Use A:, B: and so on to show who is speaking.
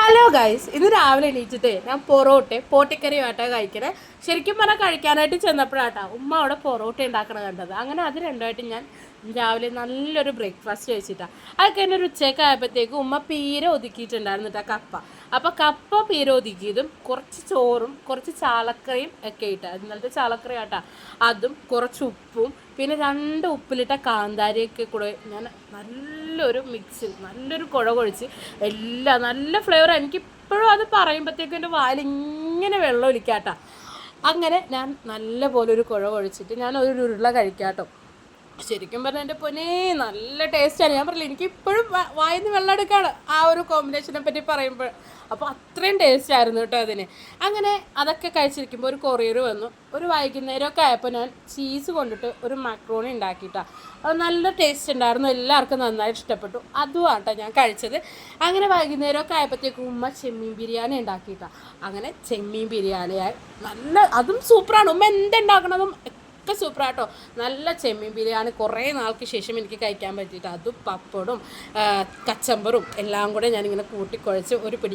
A: Hello guys, ഇന്ന് രാവിലെ എണീച്ചിട്ടേ ഞാൻ പോട്ടിക്കറിയുമായിട്ടാണ് കഴിക്കണേ. ശരിക്കും പറഞ്ഞാൽ കഴിക്കാനായിട്ട് ചെന്നപ്പോഴാട്ടാ ഉമ്മ അവിടെ പൊറോട്ട ഉണ്ടാക്കണ കണ്ടത്. അങ്ങനെ അത് രണ്ടുമായിട്ട് ഞാൻ രാവിലെ നല്ലൊരു ബ്രേക്ക്ഫാസ്റ്റ് കഴിച്ചിട്ടാണ്. അത് കഴിഞ്ഞ് ഒരു ഉച്ചയൊക്കെ ആയപ്പോഴത്തേക്കും ഉമ്മ പീര ഒതുക്കിയിട്ടുണ്ടായിരുന്നു കേട്ടോ, കപ്പ. അപ്പോൾ കപ്പ പീര ഒതുക്കിയതും കുറച്ച് ചോറും കുറച്ച് ചാലക്കറിയും ഒക്കെ ഇട്ടാ, ഇന്നലത്തെ ചാലക്കറി ആട്ടാ. അതും കുറച്ച് ഉപ്പും പിന്നെ 2 ഉപ്പിലിട്ട കാന്താരിയൊക്കെ കൂടെ ഞാൻ നല്ലൊരു മിക്സിൽ നല്ലൊരു കുഴച്ച് എല്ലാം നല്ല ഫ്ലേവർ. എനിക്കിപ്പോഴും അത് പറയുമ്പോഴത്തേക്കും എൻ്റെ വായിൽ ഇങ്ങനെ വെള്ളം ഒലിക്കാട്ടോ. അങ്ങനെ ഞാൻ നല്ല പോലെ ഒരു കുഴച്ചിട്ട് ഞാൻ ഒരു ഉരുള കഴിക്കാട്ടോ. ശരിക്കും പറഞ്ഞാൽ എൻ്റെ പൊന്നേ നല്ല ടേസ്റ്റാണ്. ഞാൻ പറഞ്ഞില്ല, എനിക്കിപ്പോഴും വായിന്ന് വെള്ളം എടുക്കുകയാണ് ആ ഒരു കോമ്പിനേഷനെ പറ്റി പറയുമ്പോൾ. അപ്പോൾ അത്രയും ടേസ്റ്റായിരുന്നു കേട്ടോ അതിന്. അങ്ങനെ അതൊക്കെ കഴിച്ചിരിക്കുമ്പോൾ ഒരു കൊറിയർ വന്നു. ഒരു വൈകുന്നേരമൊക്കെ ആയപ്പോൾ ഞാൻ ചീസ് കൊണ്ടിട്ട് ഒരു മക്രോണി ഉണ്ടാക്കിയിട്ടാണ്. അത് നല്ല ടേസ്റ്റ് ഉണ്ടായിരുന്നു, എല്ലാവർക്കും നന്നായിട്ട് ഇഷ്ടപ്പെട്ടു. അതുമാട്ടോ ഞാൻ കഴിച്ചത്. അങ്ങനെ വൈകുന്നേരമൊക്കെ ആയപ്പോഴത്തേക്കും ഉമ്മ ചെമ്മീൻ ബിരിയാണി ഉണ്ടാക്കിയിട്ടാണ്. അങ്ങനെ ചെമ്മീൻ ബിരിയാണിയായി നല്ല, അതും സൂപ്പറാണ്. ഉമ്മ എന്തുണ്ടാക്കണതും ഒക്കെ സൂപ്പറാട്ടോ. നല്ല ചെമ്മീൻ ബിരിയാണി കുറേ നാൾക്ക് ശേഷം എനിക്ക് കഴിക്കാൻ പറ്റിയിട്ട്, അതും പപ്പടും കച്ചമ്പറും എല്ലാം കൂടെ ഞാനിങ്ങനെ കൂട്ടിക്കുഴച്ച് ഒരു പിടി